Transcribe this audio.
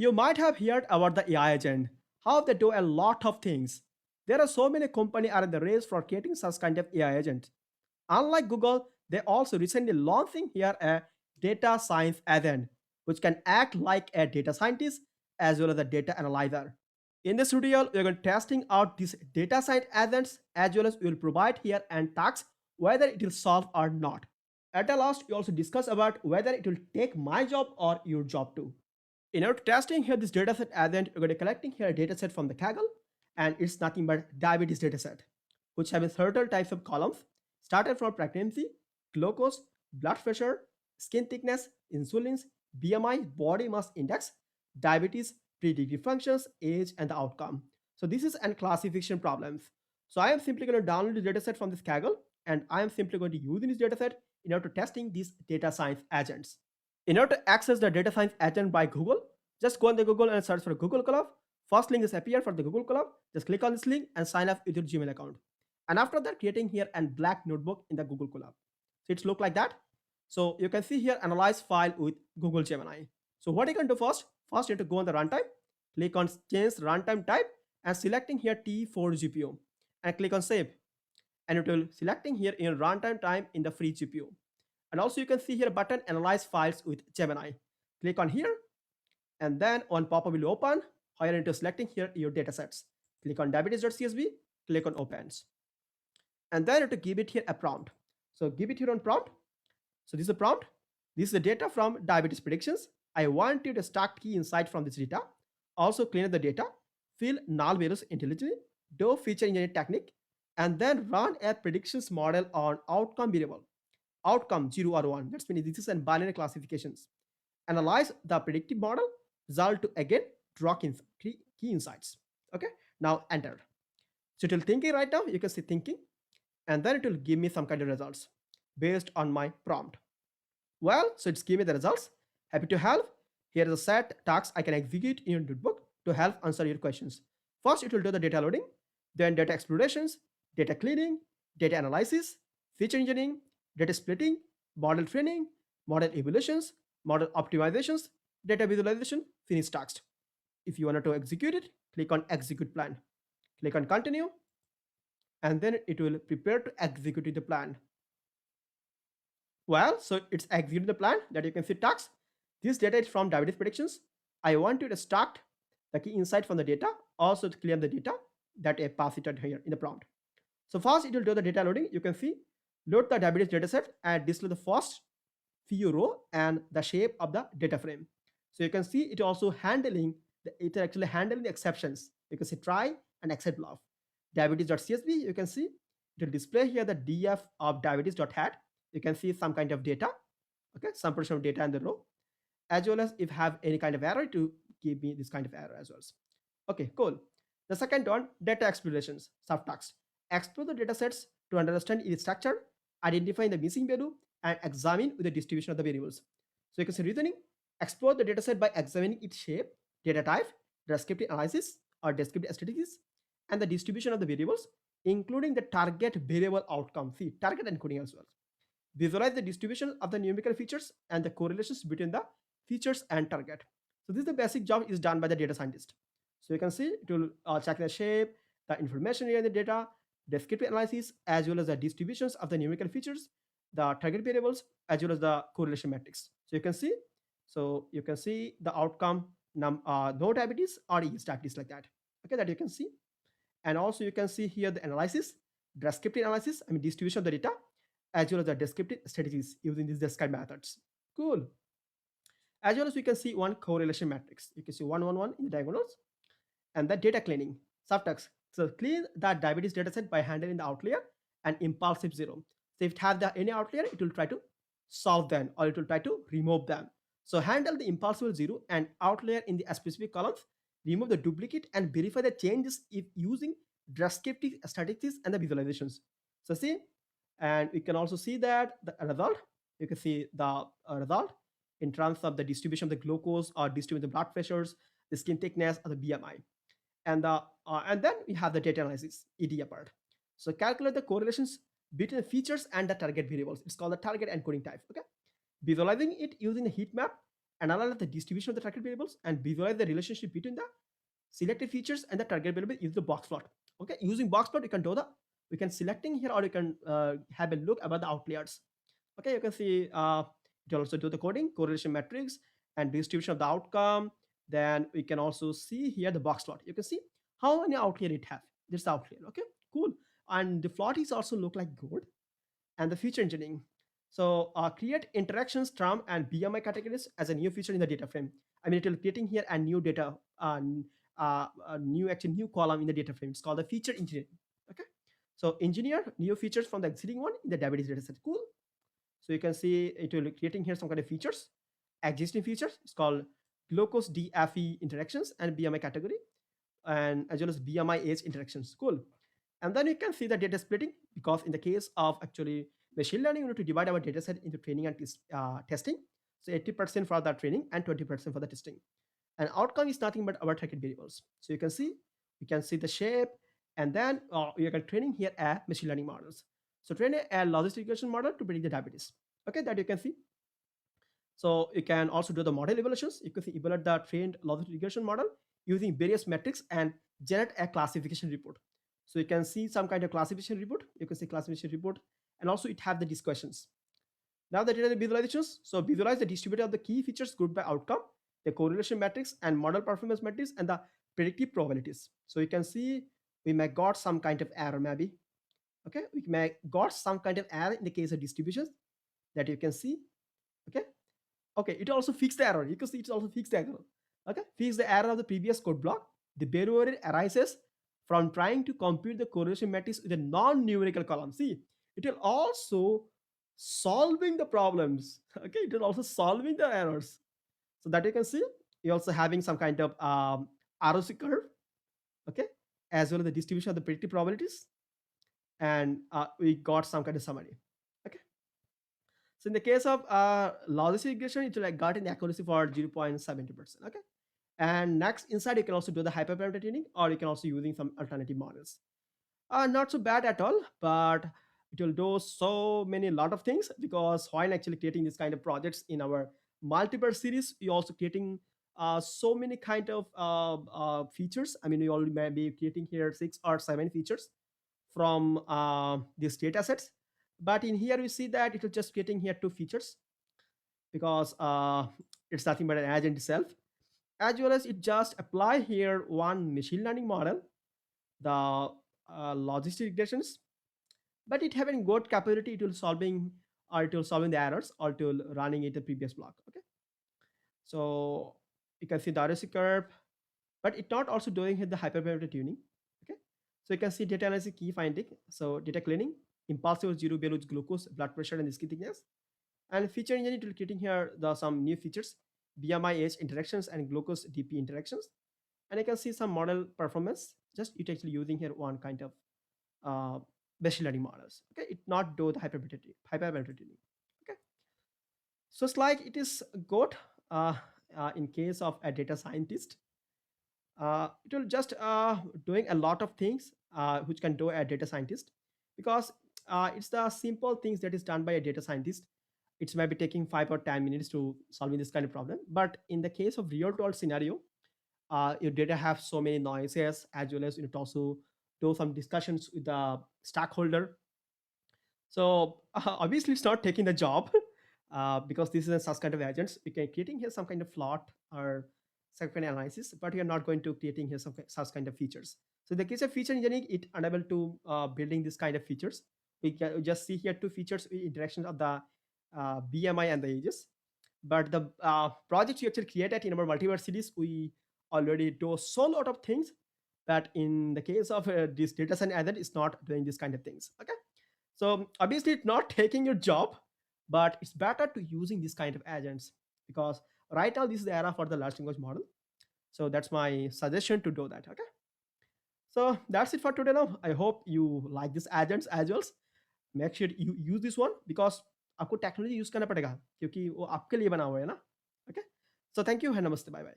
You might have heard about the AI agent, how they do a lot of things. There are so many companies are in the race for creating such kind of AI agent. Unlike Google, they also recently launching here a data science agent, which can act like a data scientist as well as a data analyzer. In this tutorial, we're going to testing out these data science agents as well as we will provide here and tasks whether it will solve or not. At the last, we also discuss about whether it will take my job or your job too. In order to testing here this dataset agent, we're going to collecting here a dataset from the Kaggle, and it's nothing but diabetes dataset, which have certain types of columns, started from pregnancy, glucose, blood pressure, skin thickness, insulins, BMI, body mass index, diabetes, predictive functions, age, and the outcome. So this is an classification problems. So I am simply going to download the dataset from this Kaggle, and I am simply going to use this dataset in order to testing these data science agents. In order to access the data science agent by Google, just go on the Google and search for Google Colab. First link is appear for the Google Colab. Just click on this link and sign up with your Gmail account. And after that, creating here a black notebook in the Google Colab. So it's look like that. So you can see here analyze file with Google Gemini. So what you can do first? First you have to go on the runtime, click on change runtime type and selecting here T4 GPU and click on save. And it will selecting here in runtime time in the free GPU. And also you can see here a button analyze files with Gemini. Click on here and then on pop-up will open. Here into selecting here your data sets. Click on diabetes.csv, click on opens. And then you have to give it here a prompt. So give it here on prompt. So this is a prompt. This is the data from diabetes predictions. I want you to extract key insight from this data. Also clean up the data, fill null values intelligently, do feature engineering technique, and then run a predictions model on outcome variable. Outcome 0 or 1. That's means this is an binary classifications. Analyze the predictive model, result to again draw key insights. Okay, now enter. So it will thinking right now. You can see thinking, and then it will give me some kind of results based on my prompt. Well, so it's give me the results. Happy to help. Here is a set tasks I can execute in your notebook to help answer your questions. First, it will do the data loading, then data explorations, data cleaning, data analysis, feature engineering, data splitting, model training, model evaluations, model optimizations, data visualization, finish task. If you want to execute it, click on execute plan. Click on continue, and then it will prepare to execute the plan. Well, so it's executing the plan that you can see tasks. This data is from diabetes predictions. I want you to start the key insight from the data, also to clear the data that I pass it here in the prompt. So first it will do the data loading. You can see load the diabetes dataset and display the first few row and the shape of the data frame. So you can see it also handling it actually handling the exceptions. You can see try and except block. Diabetes.csv, you can see it will display here the df of diabetes.hat. You can see some kind of data, okay, some portion of data in the row, as well as if have any kind of error to give me this kind of error as well. Okay, cool. The second one, data explorations, subtasks. Explore the data sets to understand its structure, identify the missing value, and examine the distribution of the variables. So you can see reasoning, explore the data set by examining its shape, data type, descriptive analysis or descriptive strategies, and the distribution of the variables, including the target variable outcome. See, target encoding as well. Visualize the distribution of the numerical features and the correlations between the features and target. So this is the basic job is done by the data scientist. So you can see it will check the shape, the information in the data, descriptive analysis, as well as the distributions of the numerical features, the target variables, as well as the correlation matrix. So you can see the outcome no diabetes or is diabetes like that. Okay, that you can see. And also you can see here the analysis, descriptive analysis, I mean distribution of the data, as well as the descriptive strategies using these describe methods. Cool. As well as we can see one correlation matrix. You can see 111 in the diagonals, and the data cleaning subtext. So clean that diabetes dataset by handling the outlier and impulsive zero. So if it have the any outlier, it will try to solve them or it will try to remove them. So handle the impulsive zero and outlier in the specific columns, remove the duplicate and verify the changes if using descriptive statistics and the visualizations. So see, and we can also see that the result. You can see the result in terms of the distribution of the glucose or distribution of the blood pressures, the skin thickness, or the BMI. And then we have the data analysis EDA part. So calculate the correlations between the features and the target variables. It's called the target encoding type. Okay, visualizing it using a heat map analyze the distribution of the target variables, and visualize the relationship between the selected features and the target variable is the box plot. Okay, using box plot, you can do the we can selecting here, or you can have a look about the outliers. Okay, you can see it also do the coding, correlation metrics, and distribution of the outcome. Then we can also see here the box plot. You can see how many outlier it have. This outlier. Okay, cool. And the plot is also look like good. And the feature engineering. So create interactions, term, and BMI categories as a new feature in the data frame. I mean, it will creating here a new data, a new actually new column in the data frame. It's called the feature engineering. Okay. So engineer new features from the existing one in the diabetes data set. Cool. So you can see it will creating here some kind of features, existing features. It's called glucose DFE interactions and BMI category, and as well as BMI age interactions. Cool. And then you can see the data splitting, because in the case of actually machine learning, we need to divide our data set into training and testing. So 80% for the training and 20% for the testing. And outcome is nothing but our target variables. So you can see the shape, and then you can training here a machine learning models. So train a logistic regression model to predict the diabetes. Okay, that you can see. So you can also do the model evaluations. You can see evaluate the trained logistic regression model using various metrics and generate a classification report. So you can see some kind of classification report. You can see classification report, and also it have the these questions. Now the data visualizations. So visualize the distributor of the key features grouped by outcome, the correlation metrics and model performance metrics, and the predictive probabilities. So you can see we may got some kind of error maybe. Okay, we may got some kind of error in the case of distributions that you can see. Okay, okay, it also fixed the error. You can see it's also fixed the error. Okay, fix the error of the previous code block. The error arises from trying to compute the correlation matrix with a non-numerical column. See, it will also solving the problems. Okay, it will also solving the errors. So that you can see, you're also having some kind of ROC curve. Okay, as well as the distribution of the predictive probabilities, and we got some kind of summary. Okay. So in the case of logistic regression, it will like got an accuracy for 0.70%. Okay. And next inside, you can also do the hyperparameter tuning, or you can also using some alternative models. Not so bad at all, but it will do so many lot of things, because while actually creating this kind of projects in our multiple series, we also creating so many kind of features. I mean, we already may be creating here 6 or 7 features from these data sets. But in here, we see that it is just getting here 2 features, because it's nothing but an agent itself, as well as it just apply here one machine learning model, the logistic regressions, but it having good capability. It will solving, or it will solving the errors, or it will running it the previous block. Okay, so you can see the RSC curve, but it not also doing here the hyperparameter tuning. Okay, so you can see data analysis key finding. So data cleaning, impulsive zero value glucose, blood pressure, and skin thickness. And feature engineering to creating here the some new features, BMI age interactions and glucose DP interactions. And you can see some model performance. Just it actually using here one kind of uh, machine learning models. Okay, it not do the hyperparameter tuning. Okay, so it's like it is good in case of a data scientist. It will just doing a lot of things which can do a data scientist, because it's the simple things that is done by a data scientist. It's maybe taking 5 or 10 minutes to solving this kind of problem. But in the case of real world scenario, your data have so many noises, as well as you need to also do some discussions with the stakeholder. So obviously it's not taking the job, because this is a such kind of agents. We can creating here some kind of plot or some kind of analysis, but we are not going to creating here some such kind of features. So in the case of feature engineering, it unable to building this kind of features. We just see here 2 features with interaction of the BMI and the ages. But the projects we actually created in our multiverse series, we already do so lot of things that in the case of this data science agent is not doing this kind of things. Okay, so obviously it's not taking your job, but it's better to using this kind of agents, because right now this is the era for the large language model. So that's my suggestion to do that. Okay, so that's it for today. Now I hope you like this agents as well. Make sure you use this one, because आपको technology use करना पड़ेगा, क्योंकि वो आपके लिए बना हुआ है ना. ओके, सो थैंक यू है, नमस्ते, बाय बाय.